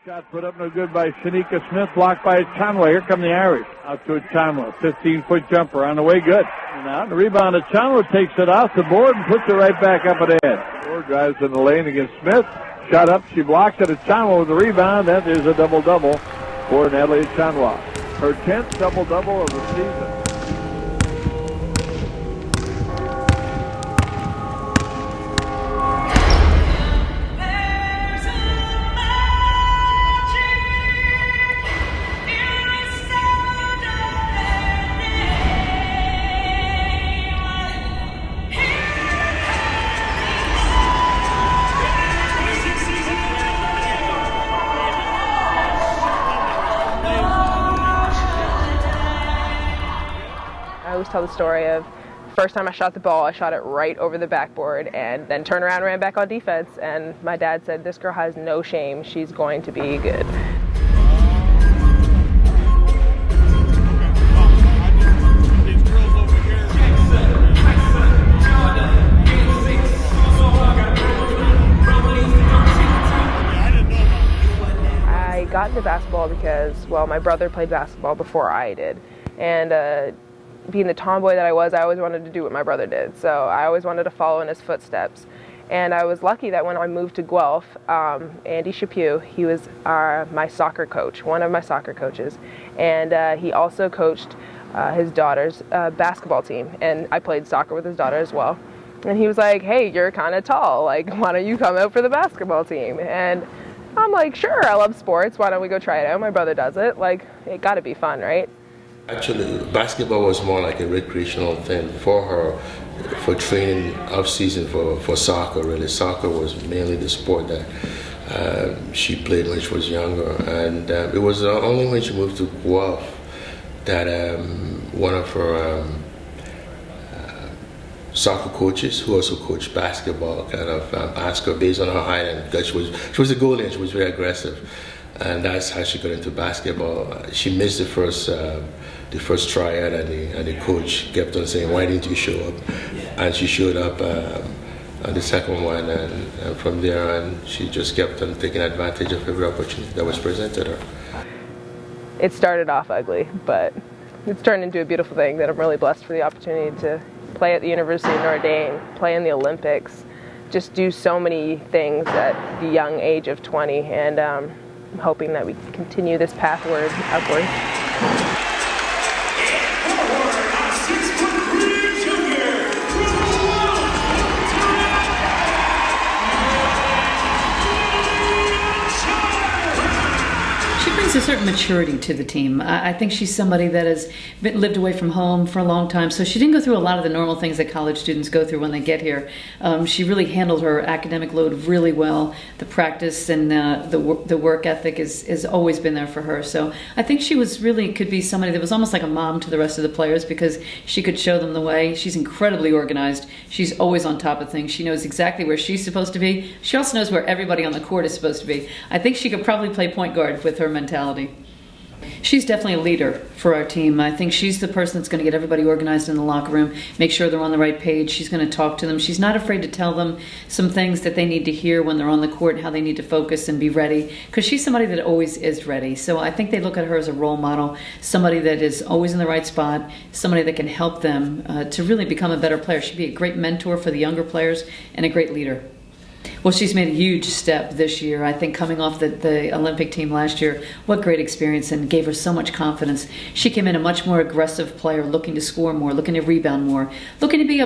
Shot put up no good by Shanika Smith, blocked by Achonwa. Here come the Irish. Out to Achonwa, 15-foot jumper on the way, good. And out the rebound, Achonwa takes it off the board and puts it right back up ahead. Ford drives in the lane against Smith. Shot up, she blocks it. Achonwa with the rebound. That is a double-double for Natalie Achonwa. Her 10th double-double of the season. I always tell the story of the first time I shot the ball, I shot it right over the backboard and then turned around and ran back on defense, and my dad said, "This girl has no shame, she's going to be good." I got into basketball because, well, my brother played basketball before I did, and being the tomboy that I was, I always wanted to do what my brother did. So I always wanted to follow in his footsteps. And I was lucky that when I moved to Guelph, Andy Chaput, he was my soccer coach, one of my soccer coaches. And he also coached his daughter's basketball team. And I played soccer with his daughter as well. And he was like, "Hey, you're kind of tall. Like, why don't you come out for the basketball team?" And I'm like, "Sure, I love sports. Why don't we go try it out? My brother does it. Like, it got to be fun, right?" Actually, basketball was more like a recreational thing for her, for training off-season for soccer, really. Soccer was mainly the sport that she played when she was younger. And it was only when she moved to Guelph that one of her soccer coaches, who also coached basketball, kind of asked her based on her height, and because she was a goalie and she was very aggressive. And that's how she got into basketball. She missed the first tryout, and the coach kept on saying, "Why didn't you show up?" And she showed up on the second one, and from there on, she just kept on taking advantage of every opportunity that was presented her. It started off ugly, but it's turned into a beautiful thing that I'm really blessed for the opportunity to play at the University of Notre Dame, play in the Olympics, just do so many things at the young age of 20, and I'm hoping that we continue this pathward upward. A certain maturity to the team. I think she's somebody that has lived away from home for a long time, so she didn't go through a lot of the normal things that college students go through when they get here. She really handled her academic load really well. The practice and the work ethic is always been there for her. So I think she was really could be somebody that was almost like a mom to the rest of the players, because she could show them the way. She's incredibly organized. She's always on top of things. She knows exactly where she's supposed to be. She also knows where everybody on the court is supposed to be. I think she could probably play point guard with her mentality. She's definitely a leader for our team. I think she's the person that's going to get everybody organized in the locker room, make sure they're on the right page. She's going to talk to them. She's not afraid to tell them some things that they need to hear when they're on the court, how they need to focus and be ready, because she's somebody that always is ready. So I think they look at her as a role model, somebody that is always in the right spot, somebody that can help them to really become a better player. She'd be a great mentor for the younger players and a great leader. Well, she's made a huge step this year. I think coming off the Olympic team last year, what great experience, and gave her so much confidence. She came in a much more aggressive player, looking to score more, looking to rebound more, looking to be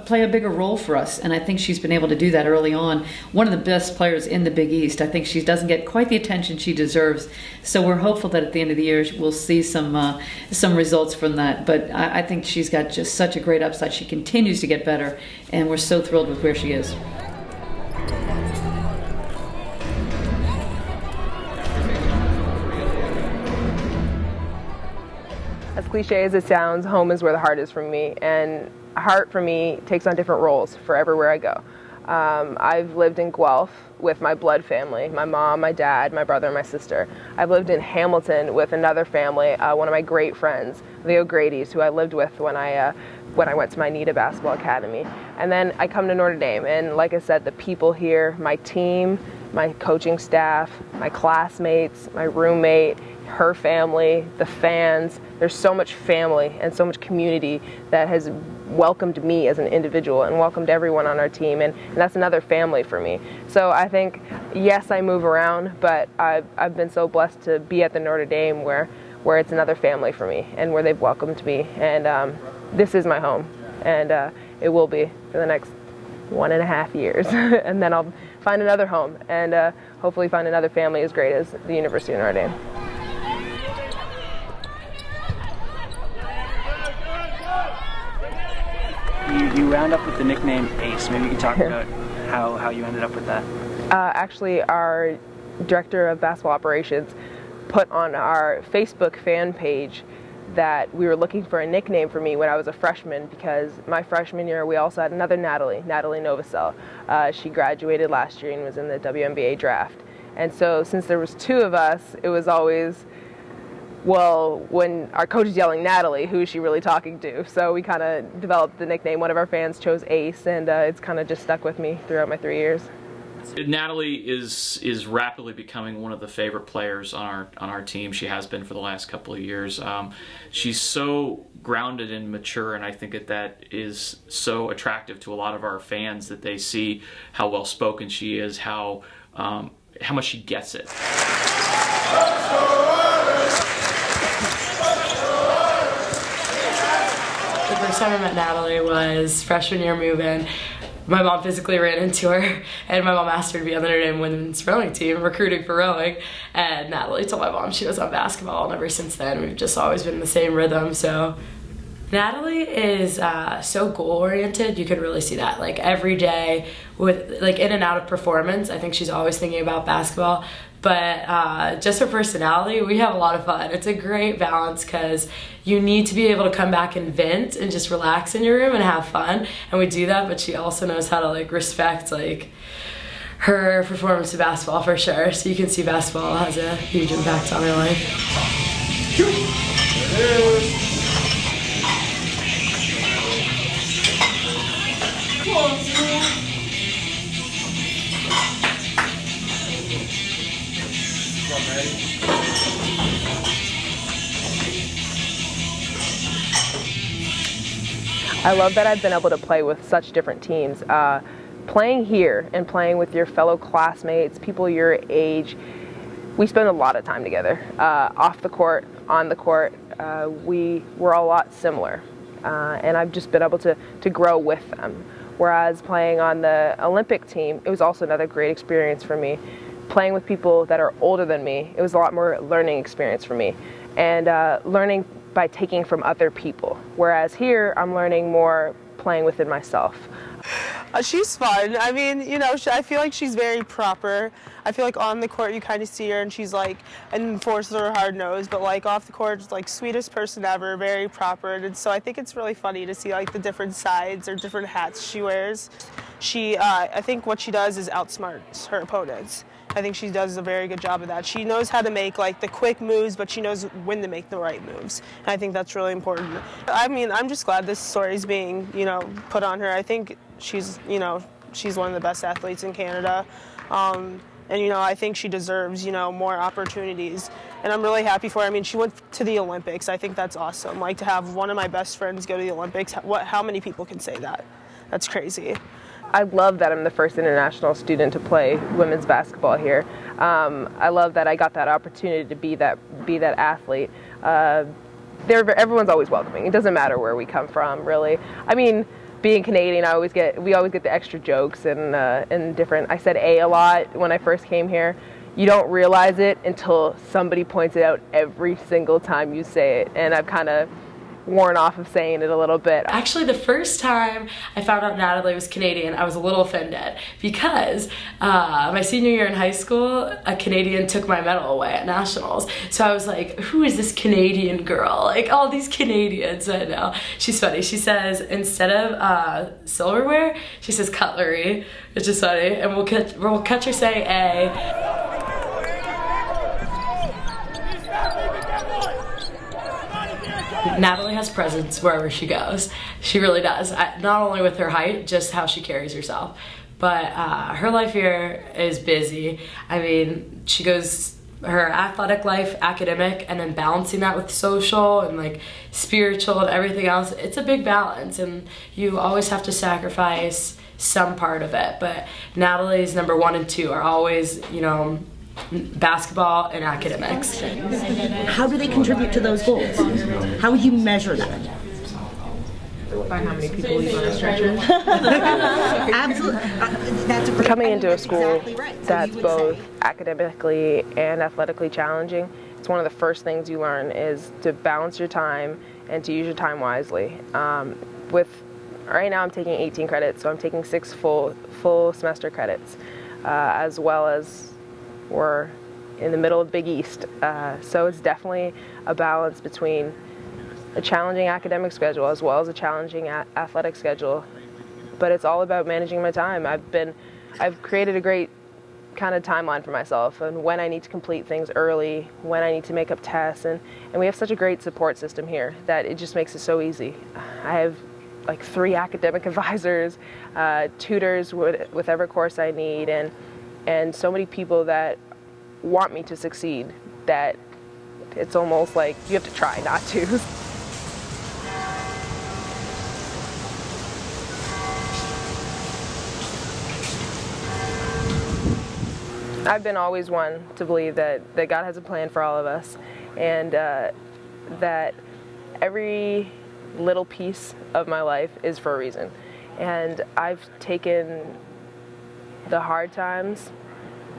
play a bigger role for us. And I think she's been able to do that early on. One of the best players in the Big East. I think she doesn't get quite the attention she deserves. So we're hopeful that at the end of the year we'll see some results from that. But I think she's got just such a great upside. She continues to get better, and we're so thrilled with where she is. As cliche as it sounds, home is where the heart is for me, and heart for me takes on different roles for everywhere I go. I've lived in Guelph with my blood family, my mom, my dad, my brother, and my sister. I've lived in Hamilton with another family, one of my great friends, the O'Grady's, who I lived with when I went to my NITA basketball academy. And then I come to Notre Dame, and like I said, the people here, my team, my coaching staff, my classmates, my roommate, her family, the fans. There's so much family and so much community that has welcomed me as an individual and welcomed everyone on our team, and that's another family for me. So I think, yes, I move around, but I've been so blessed to be at the Notre Dame where it's another family for me and where they've welcomed me, and this is my home, and it will be for the next 1.5 years and then I'll find another home and hopefully find another family as great as the University of Notre Dame. You round up with the nickname Ace. Maybe you can talk about how you ended up with that. Actually, our director of basketball operations put on our Facebook fan page that we were looking for a nickname for me when I was a freshman, because my freshman year we also had another Natalie Novosel. She graduated last year and was in the WNBA draft. And so since there was two of us, it was always, well, when our coach is yelling Natalie, who is she really talking to? So we kind of developed the nickname. One of our fans chose Ace, and it's kind of just stuck with me throughout my 3 years. Natalie is rapidly becoming one of the favorite players on our team. She has been for the last couple of years. She's so grounded and mature, and I think that is so attractive to a lot of our fans, that they see how well spoken she is, how much she gets it. The first time I met Natalie was freshman year move-in. My mom physically ran into her, and my mom asked her to be on the Notre Dame women's rowing team, recruiting for rowing, and Natalie told my mom she was on basketball, and ever since then we've just always been in the same rhythm. So Natalie is so goal-oriented. You could really see that, like, every day, with like in and out of performance. I think she's always thinking about basketball. But just her personality, we have a lot of fun. It's a great balance, because you need to be able to come back and vent and just relax in your room and have fun, and we do that. But she also knows how to like respect like her performance of basketball, for sure. So you can see basketball has a huge impact on her life. I love that I've been able to play with such different teams. Playing here and playing with your fellow classmates, people your age, we spend a lot of time together. Off the court, on the court, we're a lot similar. And I've just been able to grow with them. Whereas playing on the Olympic team, it was also another great experience for me. Playing with people that are older than me, it was a lot more learning experience for me. And learning by taking from other people. Whereas here, I'm learning more playing within myself. She's fun. I mean, you know, I feel like she's very proper. I feel like on the court you kind of see her and she's like an enforcer or hard-nosed, but like off the court, she's like sweetest person ever, very proper. And so I think it's really funny to see like the different sides or different hats she wears. I think what she does is outsmarts her opponents. I think she does a very good job of that. She knows how to make like the quick moves, but she knows when to make the right moves. And I think that's really important. I mean, I'm just glad this story is being, you know, put on her. I think she's, you know, she's one of the best athletes in Canada. And, you know, I think she deserves, you know, more opportunities. And I'm really happy for her. I mean, she went to the Olympics. I think that's awesome. Like, to have one of my best friends go to the Olympics, how many people can say that? That's crazy. I love that I'm the first international student to play women's basketball here. I love that I got that opportunity to be that athlete. Everyone's always welcoming. It doesn't matter where we come from, really. I mean, being Canadian, we always get the extra jokes and different. I said a lot when I first came here. You don't realize it until somebody points it out every single time you say it, and I've kind of worn off of saying it a little bit. Actually, the first time I found out Natalie was Canadian, I was a little offended, because my senior year in high school, a Canadian took my medal away at nationals. So I was like, who is this Canadian girl? Like, all these Canadians. I know. She's funny. She says, instead of silverware, she says cutlery, which is funny. And we'll catch her say A. Natalie has presence wherever she goes. She really does. Not only with her height, just how she carries herself. but her life here is busy. I mean, she goes her athletic life, academic, and then balancing that with social and like spiritual and everything else. It's a big balance, and you always have to sacrifice some part of it. But Natalie's number 1 and 2 are always, you know, basketball and academics. How do they contribute to those goals? How would you measure that? By how many people you on a stretcher. Absolutely. That's a great, Coming into a school exactly right. So that's you would both say, academically and athletically challenging, it's one of the first things you learn is to balance your time and to use your time wisely. Right now I'm taking 18 credits, so I'm taking 6 full semester credits, as well as we're in the middle of Big East. So it's definitely a balance between a challenging academic schedule as well as a challenging athletic schedule, but it's all about managing my time. I've created a great kind of timeline for myself and when I need to complete things early, when I need to make up tests, and we have such a great support system here that it just makes it so easy. I have like 3 academic advisors, tutors with every course I need, and so many people that want me to succeed that it's almost like you have to try not to. I've been always one to believe that God has a plan for all of us, and that every little piece of my life is for a reason. And I've taken the hard times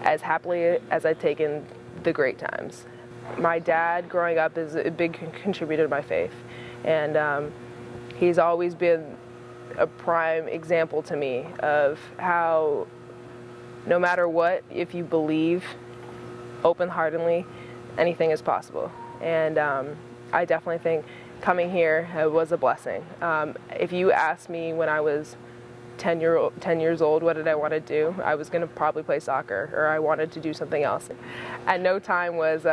as happily as I've taken the great times. My dad growing up is a big contributor to my faith, and he's always been a prime example to me of how no matter what, if you believe open-heartedly, anything is possible. And I definitely think coming here was a blessing. If you asked me when I was 10 years old, what did I want to do? I was going to probably play soccer, or I wanted to do something else. At no time was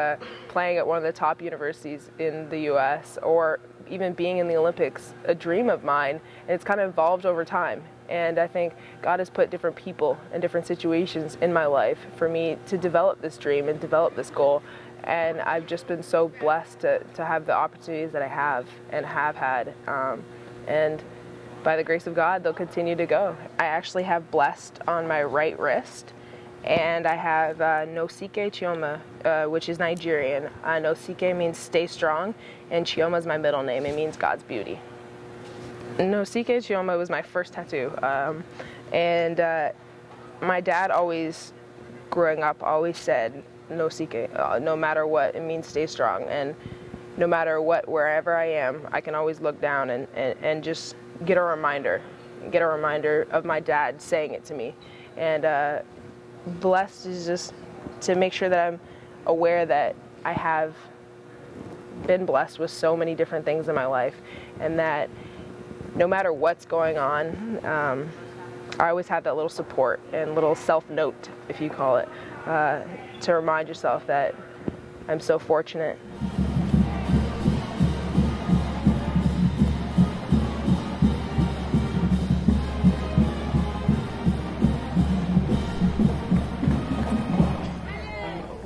playing at one of the top universities in the U.S. or even being in the Olympics a dream of mine, and it's kind of evolved over time. And I think God has put different people and different situations in my life for me to develop this dream and develop this goal. And I've just been so blessed to have the opportunities that I have and have had. And by the grace of God, they'll continue to go. I actually have blessed on my right wrist, and I have Nosike Chioma, which is Nigerian. Nosike means stay strong, and Chioma is my middle name. It means God's beauty. Nosike Chioma was my first tattoo, and my dad always, growing up, always said, Nosike, no matter what, it means stay strong, and no matter what, wherever I am, I can always look down and just get a reminder of my dad saying it to me. And blessed is just to make sure that I'm aware that I have been blessed with so many different things in my life, and that no matter what's going on, I always have that little support and little self-note, if you call it, to remind yourself that I'm so fortunate.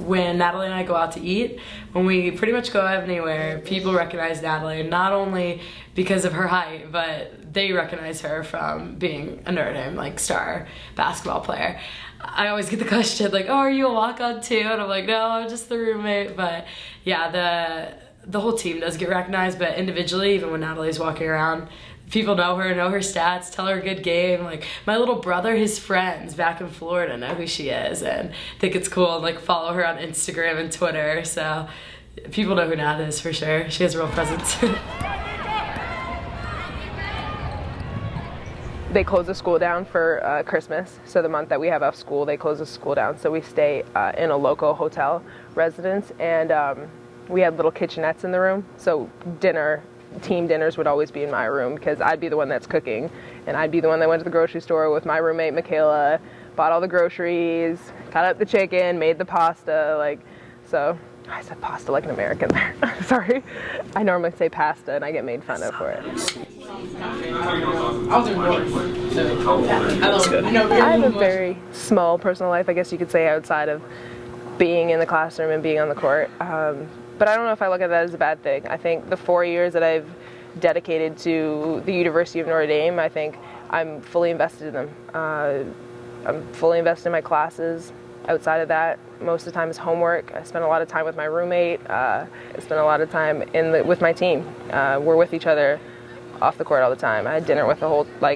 When Natalie and I go out to eat, when we pretty much go anywhere, people recognize Natalie, not only because of her height, but they recognize her from being a Notre Dame like star basketball player. I always get the question like, "Oh, are you a walk-on too?" And I'm like, "No, I'm just the roommate." But yeah, the whole team does get recognized, but individually, even when Natalie's walking around, people know her stats, tell her a good game. Like my little brother, his friends back in Florida know who she is and think it's cool and like follow her on Instagram and Twitter. So people know who Nat is for sure. She has a real presence. They close the school down for Christmas, so the month that we have off school, they close the school down. So we stay in a local hotel residence, and we had little kitchenettes in the room. So team dinners would always be in my room because I'd be the one that's cooking, and I'd be the one that went to the grocery store with my roommate Michaela, bought all the groceries, cut up the chicken, made the pasta. So I said pasta like an American there. Sorry. I normally say pasta and I get made fun of for it. That's good. I have a very small personal life, I guess you could say, outside of being in the classroom and being on the court. But I don't know if I look at that as a bad thing. I think the 4 years that I've dedicated to the University of Notre Dame, I think I'm fully invested in them. I'm fully invested in my classes. Outside of that, most of the time is homework. I spend a lot of time with my roommate. I spend a lot of time with my team. We're with each other off the court all the time. I had dinner with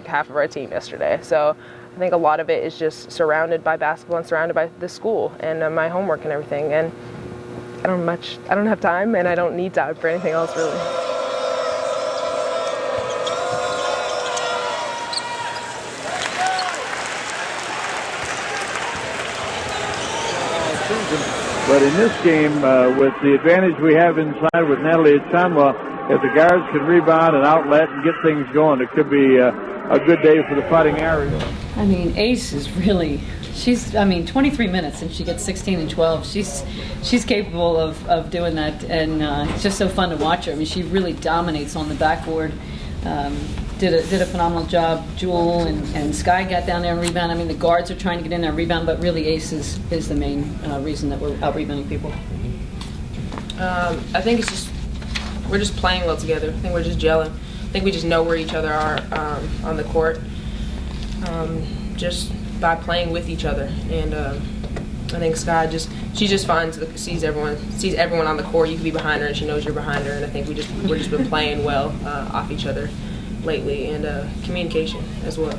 half of our team yesterday. So I think a lot of it is just surrounded by basketball and surrounded by the school and my homework and everything. And I don't have time, and I don't need time for anything else really. But in this game, with the advantage we have inside with Natalie Achonwa, if the guards can rebound and outlet and get things going, it could be a good day for the Fighting Irish. I mean, Ace is really, 23 minutes and she gets 16 and 12. She's capable of doing that, and it's just so fun to watch her. I mean, she really dominates on the backboard. Did a phenomenal job. Jewel and Sky got down there and rebound. I mean, the guards are trying to get in there and rebound, but really Ace is the main reason that we're out rebounding people. I think we're just playing well together. I think we're just gelling. I think we just know where each other are on the court, just by playing with each other. And I think Sky she just sees everyone on the court. You can be behind her, and she knows you're behind her. And I think we're just been playing well off each other lately, and communication as well.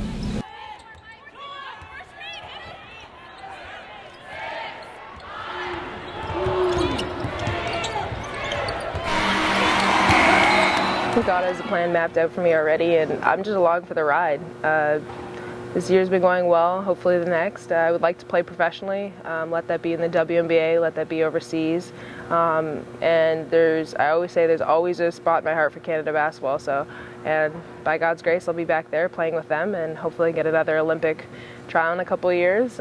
God has a plan mapped out for me already, and I'm just along for the ride. This year's been going well. Hopefully the next. I would like to play professionally. Let that be in the WNBA. Let that be overseas. And I always say there's always a spot in my heart for Canada basketball. And by God's grace, I'll be back there playing with them and hopefully get another Olympic trial in a couple of years.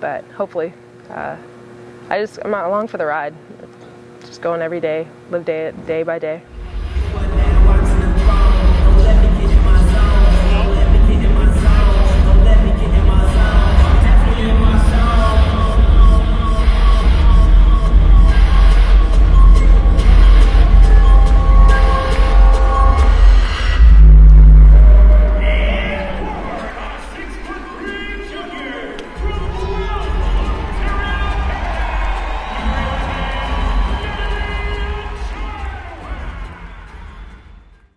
But hopefully, I'm along for the ride. Just going every day, live day by day.